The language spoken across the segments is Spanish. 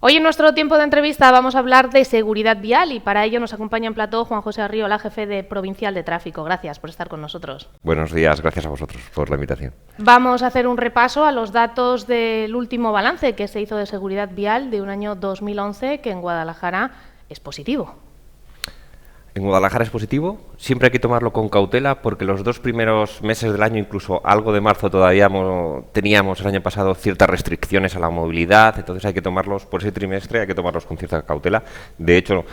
Hoy en nuestro tiempo de entrevista vamos a hablar de seguridad vial y para ello nos acompaña en plató Juan José Arriola, jefe de Provincial de Tráfico. Gracias por estar con nosotros. Buenos días, gracias a vosotros por la invitación. Vamos a hacer un repaso a los datos del último balance que se hizo de seguridad vial de un año 2011 que en Guadalajara es positivo. En Guadalajara es positivo, siempre hay que tomarlo con cautela porque los dos primeros meses del año, incluso algo de marzo, todavía teníamos el año pasado ciertas restricciones a la movilidad, entonces hay que tomarlos por ese trimestre, hay que tomarlos con cierta cautela. De hecho,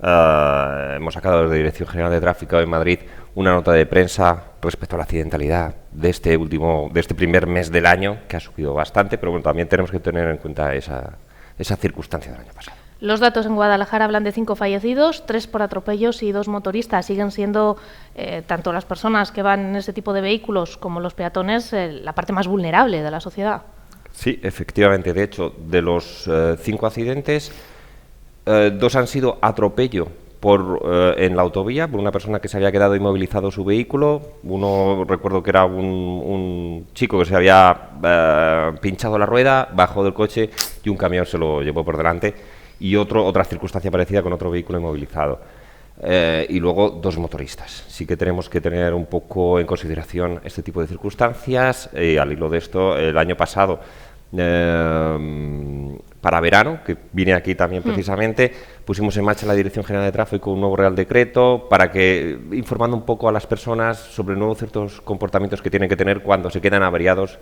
hemos sacado desde Dirección General de Tráfico de Madrid una nota de prensa respecto a la accidentalidad de este primer mes del año, que ha subido bastante, pero bueno, también tenemos que tener en cuenta esa circunstancia del año pasado. Los datos en Guadalajara hablan de 5 fallecidos, 3 por atropellos y 2 motoristas. Siguen siendo tanto las personas que van en ese tipo de vehículos como los peatones la parte más vulnerable de la sociedad. Sí, efectivamente. De hecho, de los 5 accidentes, 2 han sido atropello en la autovía por una persona que se había quedado inmovilizado su vehículo. Uno, recuerdo que era un chico que se había pinchado la rueda, bajó del coche y un camión se lo llevó por delante. Y otra circunstancia parecida con otro vehículo inmovilizado. Y luego 2 motoristas. Sí que tenemos que tener un poco en consideración este tipo de circunstancias. Al hilo de esto, el año pasado, para verano, que vine aquí también precisamente, pusimos en marcha la Dirección General de Tráfico un nuevo Real Decreto para que, informando un poco a las personas sobre nuevos ciertos comportamientos que tienen que tener cuando se quedan averiados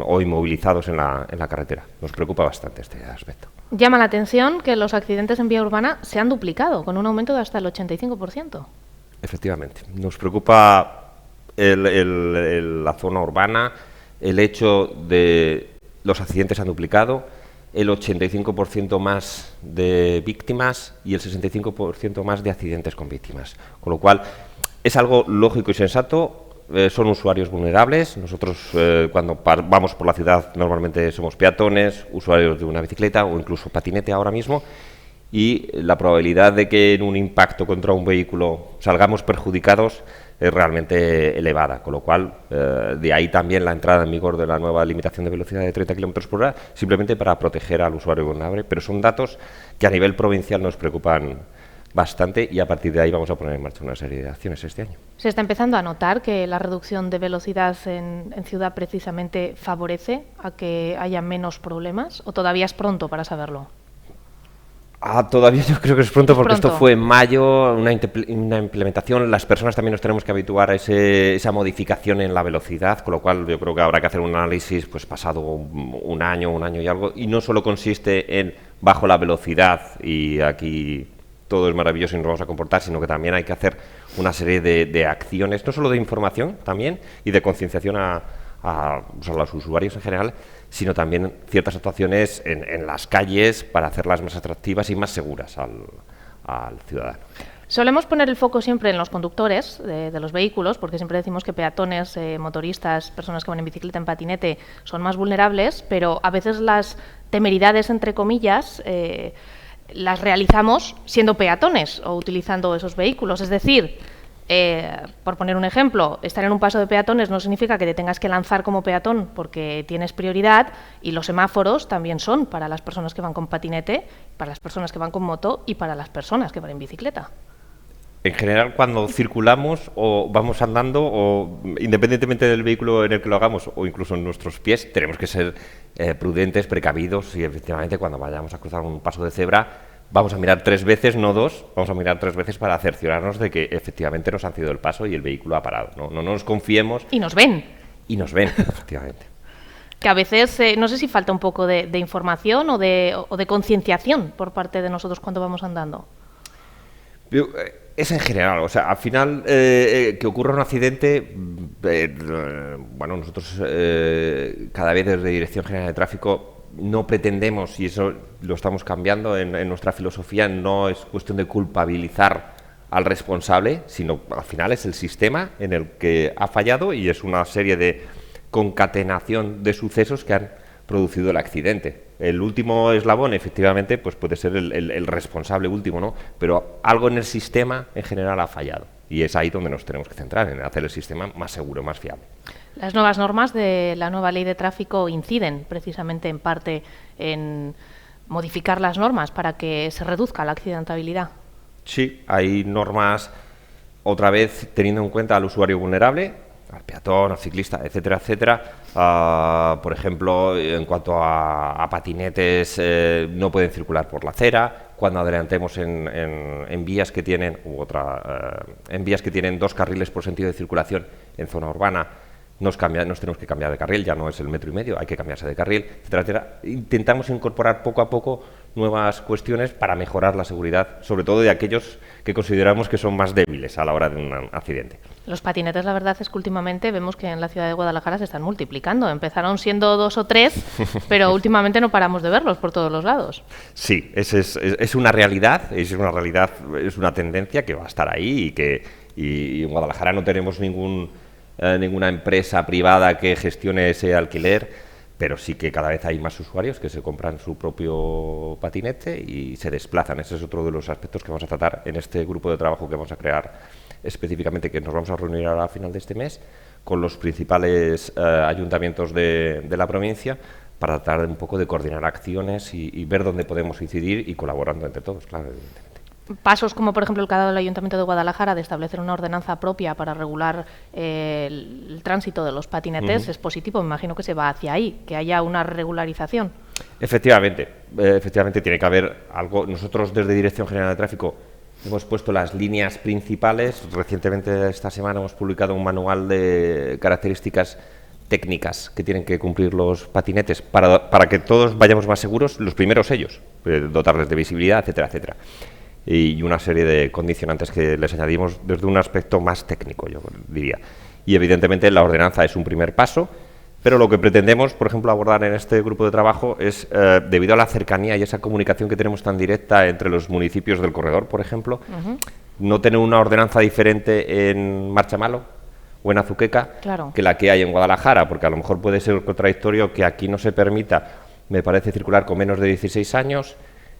o inmovilizados en la carretera. Nos preocupa bastante este aspecto. Llama la atención que los accidentes en vía urbana se han duplicado, con un aumento de hasta el 85%. Efectivamente. Nos preocupa la zona urbana, el hecho de los accidentes han duplicado, el 85% más de víctimas y el 65% más de accidentes con víctimas. Con lo cual, es algo lógico y sensato. Son usuarios vulnerables. Nosotros cuando vamos por la ciudad normalmente somos peatones, usuarios de una bicicleta o incluso patinete ahora mismo, y la probabilidad de que en un impacto contra un vehículo salgamos perjudicados es realmente elevada, con lo cual de ahí también la entrada en vigor de la nueva limitación de velocidad de 30 km por hora, simplemente para proteger al usuario vulnerable, pero son datos que a nivel provincial nos preocupan bastante y a partir de ahí vamos a poner en marcha una serie de acciones este año. ¿Se está empezando a notar que la reducción de velocidad en ciudad precisamente favorece a que haya menos problemas o todavía es pronto para saberlo? Todavía yo creo que es pronto porque esto fue en mayo, una implementación. Las personas también nos tenemos que habituar a esa modificación en la velocidad, con lo cual yo creo que habrá que hacer un análisis pues pasado un año y algo, y no solo consiste en bajo la velocidad y aquí todo es maravilloso y nos vamos a comportar, sino que también hay que hacer una serie de acciones, no solo de información también y de concienciación a los usuarios en general, sino también ciertas actuaciones en las calles para hacerlas más atractivas y más seguras al ciudadano. Solemos poner el foco siempre en los conductores de los vehículos, porque siempre decimos que peatones, motoristas, personas que van en bicicleta, en patinete, son más vulnerables, pero a veces las temeridades, entre comillas, las realizamos siendo peatones o utilizando esos vehículos. Es decir, por poner un ejemplo, estar en un paso de peatones no significa que te tengas que lanzar como peatón porque tienes prioridad, y los semáforos también son para las personas que van con patinete, para las personas que van con moto y para las personas que van en bicicleta. En general, cuando circulamos o vamos andando, o independientemente del vehículo en el que lo hagamos, o incluso en nuestros pies, tenemos que ser prudentes, precavidos, y efectivamente cuando vayamos a cruzar un paso de cebra vamos a mirar 3 veces, no 2, vamos a mirar 3 veces para cerciorarnos de que efectivamente nos han cedido el paso y el vehículo ha parado. No nos confiemos. Y nos ven. Y nos ven, efectivamente. Que a veces, no sé si falta un poco de información o de concienciación por parte de nosotros cuando vamos andando. Es en general, o sea, al final que ocurra un accidente, bueno, nosotros cada vez desde Dirección General de Tráfico no pretendemos, y eso lo estamos cambiando en nuestra filosofía, no es cuestión de culpabilizar al responsable, sino al final es el sistema en el que ha fallado y es una serie de concatenación de sucesos que han producido el accidente. El último eslabón, efectivamente, pues puede ser el responsable último, ¿no? Pero algo en el sistema en general ha fallado y es ahí donde nos tenemos que centrar, en hacer el sistema más seguro, más fiable. Las nuevas normas de la nueva ley de tráfico inciden precisamente en parte en modificar las normas para que se reduzca la accidentabilidad. Sí, hay normas, otra vez teniendo en cuenta al usuario vulnerable, al peatón, al ciclista, etcétera, etcétera. Por ejemplo, en cuanto a patinetes, no pueden circular por la acera. Cuando adelantemos en vías que tienen en vías que tienen 2 carriles por sentido de circulación en zona urbana, nos tenemos que cambiar de carril, ya no es el 1,5 metros, hay que cambiarse de carril, etcétera, etcétera. Intentamos incorporar poco a poco nuevas cuestiones para mejorar la seguridad, sobre todo de aquellos que consideramos que son más débiles a la hora de un accidente. Los patinetes, la verdad es que últimamente vemos que en la ciudad de Guadalajara se están multiplicando. Empezaron siendo 2 o 3, pero últimamente no paramos de verlos por todos los lados. Sí, es una realidad, es una tendencia que va a estar ahí y en Guadalajara no tenemos ninguna empresa privada que gestione ese alquiler, pero sí que cada vez hay más usuarios que se compran su propio patinete y se desplazan. Ese es otro de los aspectos que vamos a tratar en este grupo de trabajo que vamos a crear específicamente, que nos vamos a reunir ahora a final de este mes con los principales ayuntamientos de la provincia para tratar un poco de coordinar acciones y ver dónde podemos incidir y colaborando entre todos, claro, evidentemente. Pasos como, por ejemplo, el que ha dado el Ayuntamiento de Guadalajara de establecer una ordenanza propia para regular el tránsito de los patinetes es positivo. Me imagino que se va hacia ahí, que haya una regularización. Efectivamente tiene que haber algo. Nosotros desde Dirección General de Tráfico hemos puesto las líneas principales. Recientemente, esta semana, hemos publicado un manual de características técnicas que tienen que cumplir los patinetes para que todos vayamos más seguros, los primeros ellos, dotarles de visibilidad, etcétera, etcétera. Y una serie de condicionantes que les añadimos desde un aspecto más técnico, yo diría. Y evidentemente la ordenanza es un primer paso, pero lo que pretendemos, por ejemplo, abordar en este grupo de trabajo es, debido a la cercanía y esa comunicación que tenemos tan directa entre los municipios del corredor, por ejemplo, no tener una ordenanza diferente en Marchamalo o en Azuqueca que la que hay en Guadalajara, porque a lo mejor puede ser contradictorio que aquí no se permita, me parece, circular con menos de 16 años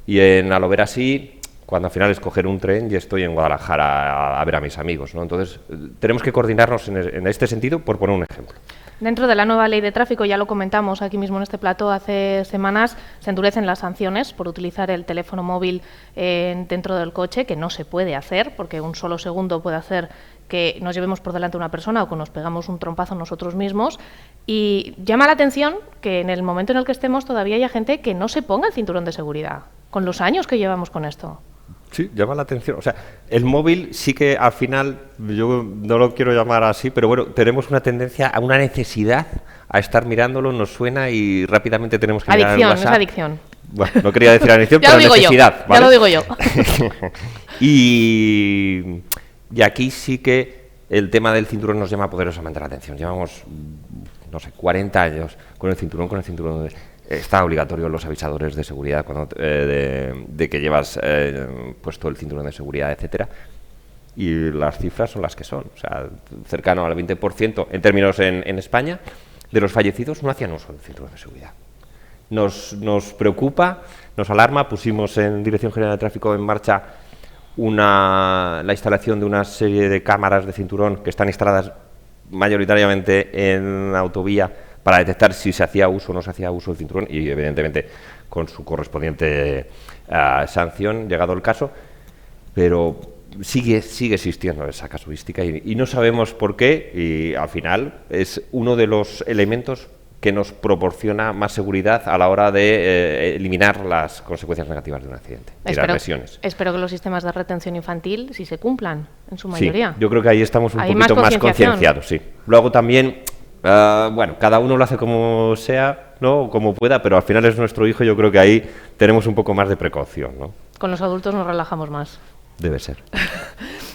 y en Alovera sí, cuando al final es coger un tren y estoy en Guadalajara a ver a mis amigos, ¿no? Entonces, tenemos que coordinarnos en este sentido, por poner un ejemplo. Dentro de la nueva ley de tráfico, ya lo comentamos aquí mismo en este plató hace semanas, se endurecen las sanciones por utilizar el teléfono móvil dentro del coche, que no se puede hacer, porque un solo segundo puede hacer que nos llevemos por delante a una persona o que nos pegamos un trompazo nosotros mismos. Y llama la atención que en el momento en el que estemos todavía haya gente que no se ponga el cinturón de seguridad, con los años que llevamos con esto. Sí, llama la atención. O sea, el móvil sí que al final, yo no lo quiero llamar así, pero bueno, tenemos una tendencia a una necesidad a estar mirándolo, nos suena y rápidamente tenemos que mirar el WhatsApp. Es adicción. Bueno, no quería decir adicción, pero necesidad. ¿Vale? Ya lo digo yo. y aquí sí que el tema del cinturón nos llama poderosamente la atención. Llevamos, no sé, 40 años con el cinturón. Está obligatorio los avisadores de seguridad cuando de que llevas puesto el cinturón de seguridad, etcétera. Y las cifras son las que son. O sea, cercano al 20% en términos en España de los fallecidos no hacían uso del cinturón de seguridad. Nos preocupa, nos alarma. Pusimos en Dirección General de Tráfico en marcha la instalación de una serie de cámaras de cinturón que están instaladas mayoritariamente en la autovía para detectar si se hacía uso o no se hacía uso del cinturón y, evidentemente, con su correspondiente sanción, llegado el caso, pero sigue existiendo esa casuística y no sabemos por qué, y al final es uno de los elementos que nos proporciona más seguridad a la hora de eliminar las consecuencias negativas de un accidente y las lesiones. Espero que los sistemas de retención infantil sí se cumplan en su mayoría. Sí, yo creo que ahí estamos un poquito más concienciados. Sí. Luego también, bueno, cada uno lo hace como sea, ¿no? Como pueda, pero al final es nuestro hijo, yo creo que ahí tenemos un poco más de precaución, ¿no? Con los adultos nos relajamos más. Debe ser.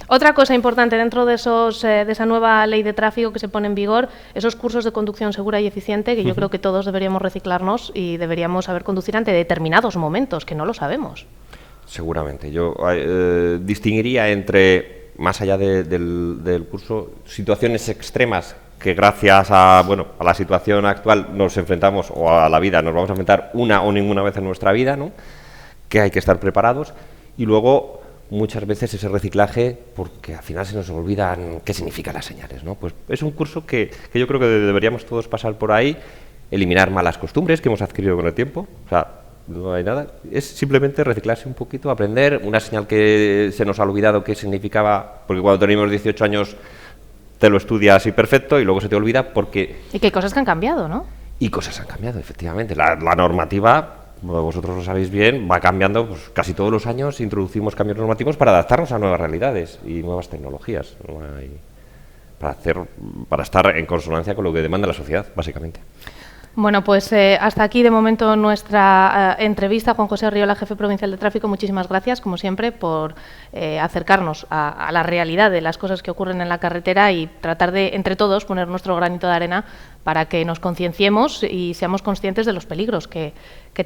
Otra cosa importante dentro de esa nueva ley de tráfico que se pone en vigor, esos cursos de conducción segura y eficiente, que yo creo que todos deberíamos reciclarnos y deberíamos saber conducir ante determinados momentos, que no lo sabemos. Seguramente. Yo distinguiría entre, más allá del curso, situaciones extremas que gracias a la situación actual nos enfrentamos, o a la vida, nos vamos a enfrentar una o ninguna vez en nuestra vida, ¿no? Que hay que estar preparados. Y luego, muchas veces ese reciclaje, porque al final se nos olvidan qué significan las señales, ¿no? Pues es un curso que yo creo que deberíamos todos pasar por ahí, eliminar malas costumbres que hemos adquirido con el tiempo. O sea, no hay nada. Es simplemente reciclarse un poquito, aprender. Una señal que se nos ha olvidado qué significaba, porque cuando tenemos 18 años te lo estudias y perfecto, y luego se te olvida porque... Y que hay cosas que han cambiado, ¿no? Y cosas han cambiado, efectivamente. La normativa, vosotros lo sabéis bien, va cambiando pues, casi todos los años. Introducimos cambios normativos para adaptarnos a nuevas realidades y nuevas tecnologías, ¿no? Para estar en consonancia con lo que demanda la sociedad, básicamente. Bueno, pues hasta aquí de momento nuestra entrevista. Juan José Arriola, jefe provincial de tráfico, muchísimas gracias, como siempre, por acercarnos a la realidad de las cosas que ocurren en la carretera y tratar de, entre todos, poner nuestro granito de arena para que nos concienciemos y seamos conscientes de los peligros que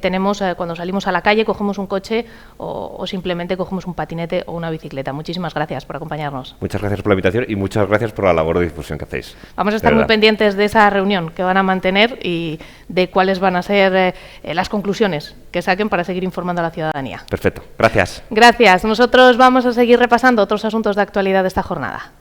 tenemos cuando salimos a la calle, cogemos un coche o simplemente cogemos un patinete o una bicicleta. Muchísimas gracias por acompañarnos. Muchas gracias por la invitación y muchas gracias por la labor de difusión que hacéis. Vamos a estar muy pendientes de esa reunión que van a mantener y de cuáles van a ser las conclusiones que saquen para seguir informando a la ciudadanía. Perfecto. Gracias. Gracias. Nosotros vamos a seguir repasando otros asuntos de actualidad de esta jornada.